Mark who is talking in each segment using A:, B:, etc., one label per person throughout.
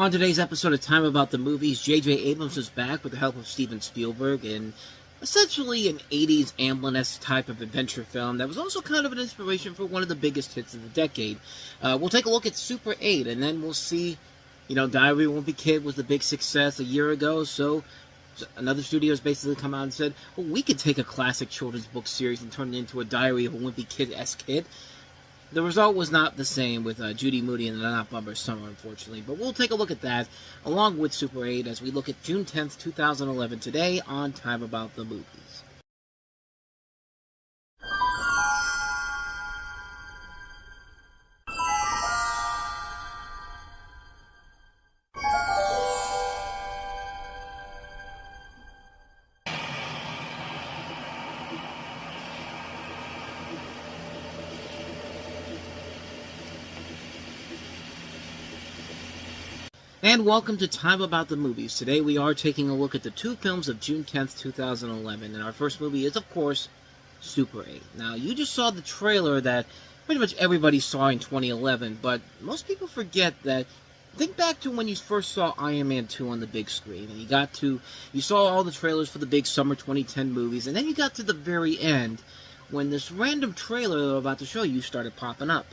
A: On today's episode of Time About the Movies, J.J. Abrams is back with the help of Steven Spielberg in essentially an 80s Amblin-esque type of adventure film that was also kind of an inspiration for one of the biggest hits of the decade. We'll take a look at Super 8, and then we'll see, Diary of a Wimpy Kid was the big success a year ago, so another studio has basically come out and said, well, we could take a classic children's book series and turn it into a Diary of a Wimpy Kid-esque hit. The result was not the same with Judy Moody and the Not Bummer Summer, unfortunately. But we'll take a look at that, along with Super 8, as we look at June 10th, 2011, today on Time About the Movies. And welcome to Time About the Movies. Today we are taking a look at the two films of June 10th, 2011. And our first movie is, of course, Super 8. Now, you just saw the trailer that pretty much everybody saw in 2011, but most people forget that. Think back to when you first saw Iron Man 2 on the big screen, and you saw all the trailers for the big summer 2010 movies, and then you got to the very end when this random trailer they're about to show you started popping up.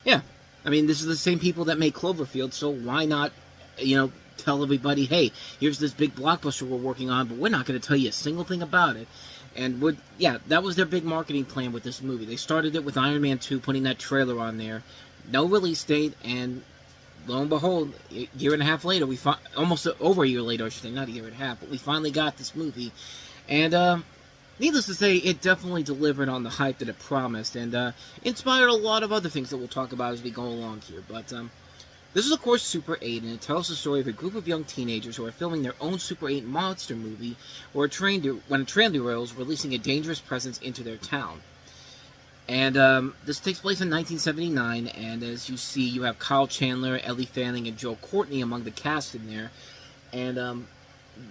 A: Yeah, I mean, this is the same people that made Cloverfield, so why not, tell everybody, hey, here's this big blockbuster we're working on, but we're not going to tell you a single thing about it. And, that was their big marketing plan with this movie. They started it with Iron Man 2, putting that trailer on there. No release date, and lo and behold, a year and a half later, almost over a year later, I should say, not a year and a half, but we finally got this movie. And, needless to say, it definitely delivered on the hype that it promised, and inspired a lot of other things that we'll talk about as we go along here. But this is, of course, Super 8, and it tells the story of a group of young teenagers who are filming their own Super 8 monster movie when a train derails, releasing a dangerous presence into their town. And this takes place in 1979, and as you see, you have Kyle Chandler, Ellie Fanning, and Joe Courtney among the cast in there. And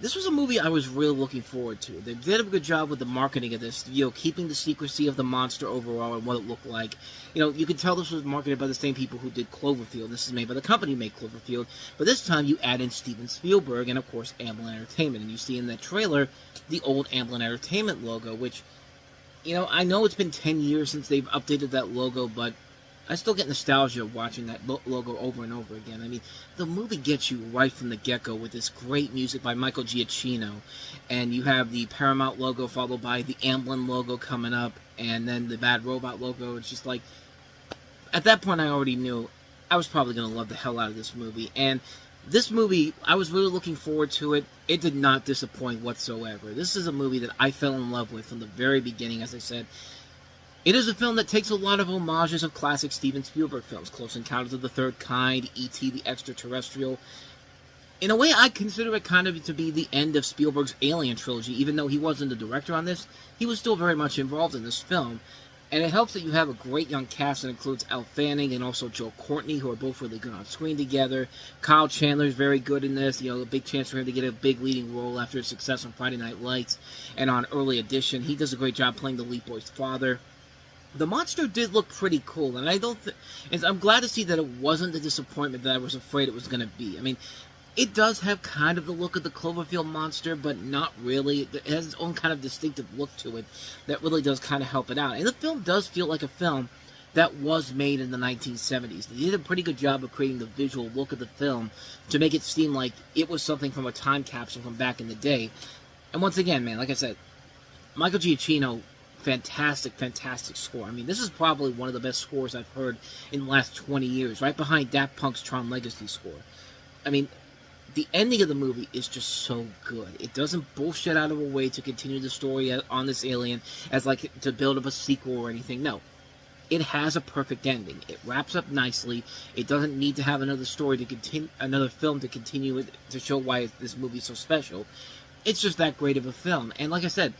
A: this was a movie I was really looking forward to. They did a good job with the marketing of this, keeping the secrecy of the monster overall and what it looked like. You could tell this was marketed by the same people who did Cloverfield. This is made by the company who made Cloverfield. But this time you add in Steven Spielberg and, of course, Amblin Entertainment. And you see in that trailer the old Amblin Entertainment logo, which, I know it's been 10 years since they've updated that logo, but I still get nostalgia watching that logo over and over again. I mean, the movie gets you right from the get-go with this great music by Michael Giacchino. And you have the Paramount logo followed by the Amblin logo coming up, and then the Bad Robot logo. It's just like, at that point I already knew I was probably going to love the hell out of this movie. And this movie, I was really looking forward to it. It did not disappoint whatsoever. This is a movie that I fell in love with from the very beginning, as I said. It is a film that takes a lot of homages of classic Steven Spielberg films, Close Encounters of the Third Kind, E.T. the Extraterrestrial. In a way, I consider it kind of to be the end of Spielberg's Alien trilogy. Even though he wasn't the director on this, he was still very much involved in this film. And it helps that you have a great young cast that includes Elle Fanning and also Joe Courtney, who are both really good on screen together. Kyle Chandler is very good in this. A big chance for him to get a big leading role after his success on Friday Night Lights and on Early Edition. He does a great job playing the lead boy's father. The monster did look pretty cool, and I'm glad to see that it wasn't the disappointment that I was afraid it was going to be. I mean, it does have kind of the look of the Cloverfield monster, but not really. It has its own kind of distinctive look to it that really does kind of help it out. And the film does feel like a film that was made in the 1970s. They did a pretty good job of creating the visual look of the film to make it seem like it was something from a time capsule from back in the day. And once again, man, like I said, Michael Giacchino, fantastic score. I mean, this is probably one of the best scores I've heard in the last 20 years, right behind Daft Punk's Tron Legacy score. I mean, the ending of the movie is just so good. It doesn't bullshit out of a way to continue the story on this alien as like to build up a sequel or anything. No. It has a perfect ending. It wraps up nicely. It doesn't need to have another story to continue, another film to continue it, to show why this movie is so special. It's just that great of a film. And like I said,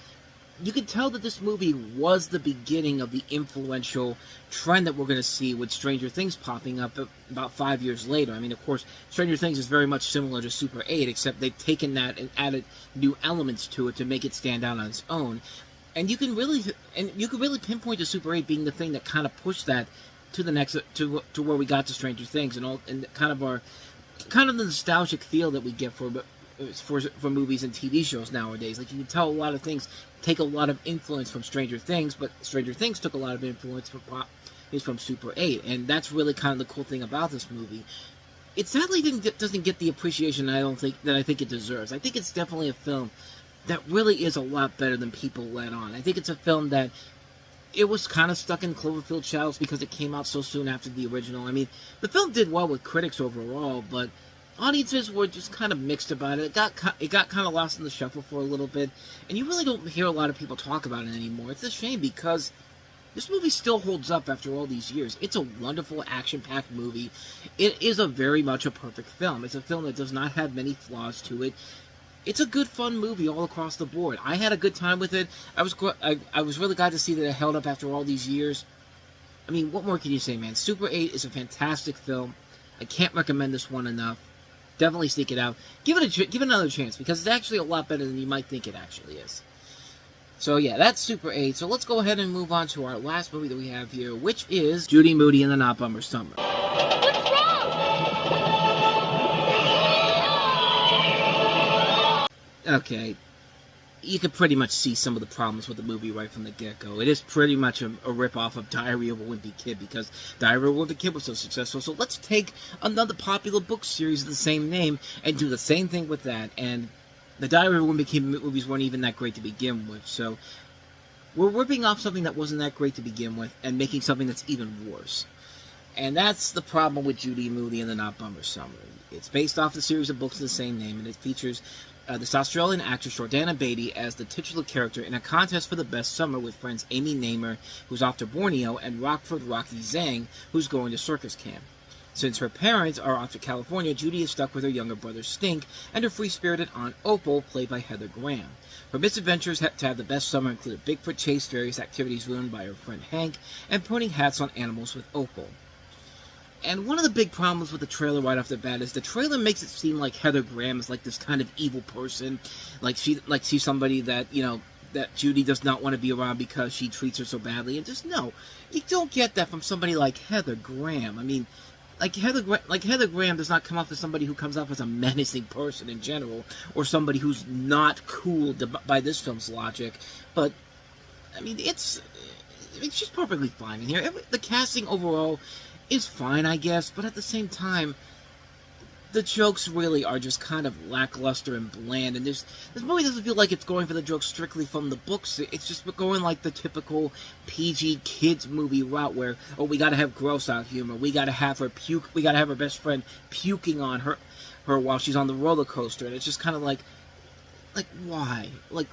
A: you can tell that this movie was the beginning of the influential trend that we're going to see with Stranger Things popping up about 5 years later. I mean, of course, Stranger Things is very much similar to Super 8, except they've taken that and added new elements to it to make it stand out on its own. And you can really pinpoint to Super 8 being the thing that kind of pushed that to the next to where we got to Stranger Things and kind of the nostalgic feel that we get for movies and TV shows nowadays. Like, you can tell a lot of things take a lot of influence from Stranger Things, but Stranger Things took a lot of influence from Super 8, and that's really kind of the cool thing about this movie. It sadly doesn't get the appreciation I think it deserves. I think it's definitely a film that really is a lot better than people let on. I think it's a film that it was kind of stuck in Cloverfield shadows because it came out so soon after the original. I mean, the film did well with critics overall, but audiences were just kind of mixed about it. It got kind of lost in the shuffle for a little bit, and you really don't hear a lot of people talk about it anymore. It's a shame because this movie still holds up after all these years. It's a wonderful, action-packed movie. It is very much a perfect film. It's a film that does not have many flaws to it. It's a good, fun movie all across the board. I had a good time with it. I was really glad to see that it held up after all these years. I mean, what more can you say, man? Super 8 is a fantastic film. I can't recommend this one enough. Definitely seek it out. Give it another chance, because it's actually a lot better than you might think it actually is. So yeah, that's Super 8. So let's go ahead and move on to our last movie that we have here, which is Judy Moody and the Not Bummer Summer.
B: What's wrong?
A: Okay, you could pretty much see some of the problems with the movie right from the get-go. It is pretty much a rip-off of Diary of a Wimpy Kid, because Diary of a Wimpy Kid was so successful. So let's take another popular book series of the same name and do the same thing with that. And the Diary of a Wimpy Kid movies weren't even that great to begin with. So we're ripping off something that wasn't that great to begin with and making something that's even worse. And that's the problem with Judy Moody and the Not Bummer Summer. It's based off the series of books of the same name, and it features this Australian actress Jordana Beatty as the titular character in a contest for the best summer with friends Amy Namer, who's off to Borneo, and Rockford Rocky Zhang, who's going to circus camp. Since her parents are off to California, Judy is stuck with her younger brother Stink and her free-spirited aunt Opal, played by Heather Graham. Her misadventures to have the best summer include a Bigfoot chase, various activities ruined by her friend Hank, and putting hats on animals with Opal. And one of the big problems with the trailer right off the bat is the trailer makes it seem like Heather Graham is like this kind of evil person, like she's somebody that, you know, that Judy does not want to be around because she treats her so badly. And just no, you don't get that from somebody like Heather Graham. I mean, Heather Graham does not come off as somebody who comes off as a menacing person in general, or somebody who's not cool by this film's logic. But I mean, she's perfectly fine in here. The casting overall is fine, I guess, but at the same time, the jokes really are just kind of lackluster and bland, and this movie doesn't feel like it's going for the jokes strictly from the books. It's just going like the typical PG kids movie route where, oh, we gotta have gross out humor, we gotta have her puke, we gotta have her best friend puking on her while she's on the roller coaster, and it's just kind of like why? Like,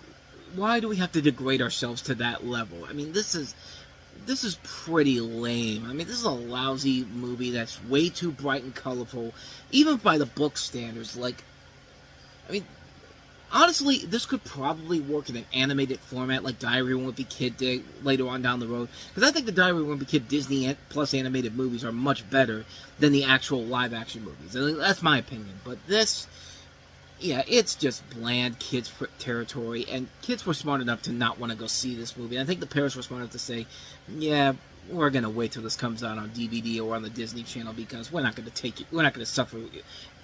A: why do we have to degrade ourselves to that level? I mean, this is pretty lame. I mean, this is a lousy movie that's way too bright and colorful, even by the book standards. Like, I mean, honestly, this could probably work in an animated format like Diary of a Wimpy Kid did later on down the road. Because I think the Diary of a Wimpy Kid Disney Plus animated movies are much better than the actual live-action movies. And that's my opinion. But this, yeah, it's just bland kids territory, and kids were smart enough to not want to go see this movie. I think the parents were smart enough to say, yeah, we're going to wait till this comes out on DVD or on the Disney Channel, because we're not going to take it, we're not going to suffer,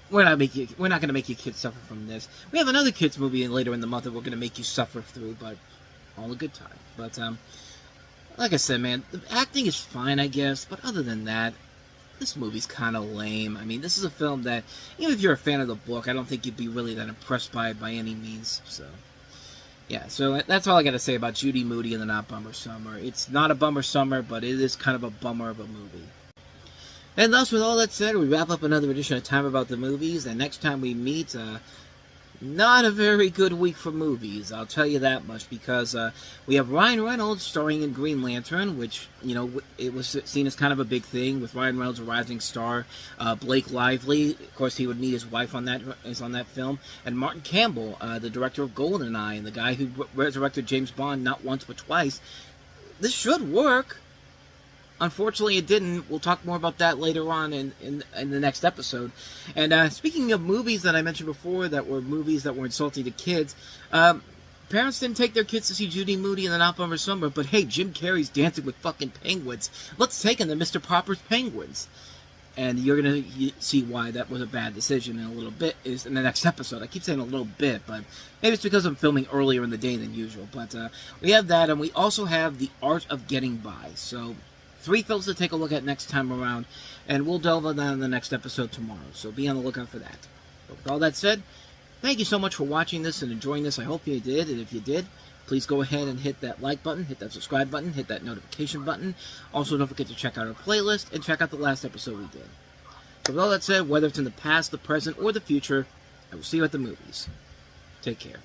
A: we're not going to make your kids suffer from this. We have another kids movie later in the month that we're going to make you suffer through, but all a good time. But, like I said, man, the acting is fine, I guess, but other than that, this movie's kind of lame. I mean, this is a film that, even if you're a fan of the book, I don't think you'd be really that impressed by it by any means. So, yeah, so that's all I got to say about Judy Moody and the Not Bummer Summer. It's not a bummer summer, but it is kind of a bummer of a movie. And thus, with all that said, we wrap up another edition of Time About the Movies, and next time we meet, Not a very good week for movies, I'll tell you that much, because we have Ryan Reynolds starring in Green Lantern, which, you know, it was seen as kind of a big thing, with Ryan Reynolds, a rising star. Blake Lively, of course, he would meet his wife on that, is on that film. And Martin Campbell, the director of GoldenEye, and the guy who resurrected James Bond not once but twice. This should work. Unfortunately, it didn't. We'll talk more about that later on in the next episode. And speaking of movies that I mentioned before that were movies that were insulting to kids, parents didn't take their kids to see Judy Moody and the Not Bummer Summer, but hey, Jim Carrey's Dancing with fucking Penguins. Let's take him to Mr. Popper's Penguins. And you're going to see why that was a bad decision in a little bit, is in the next episode. I keep saying a little bit, but maybe it's because I'm filming earlier in the day than usual. But we have that, and we also have The Art of Getting By. So 3 films to take a look at next time around, and we'll delve on that in the next episode tomorrow, so be on the lookout for that. But with all that said, thank you so much for watching this and enjoying this. I hope you did, and if you did, please go ahead and hit that like button, hit that subscribe button, hit that notification button. Also, don't forget to check out our playlist, and check out the last episode we did. So with all that said, whether it's in the past, the present, or the future, I will see you at the movies. Take care.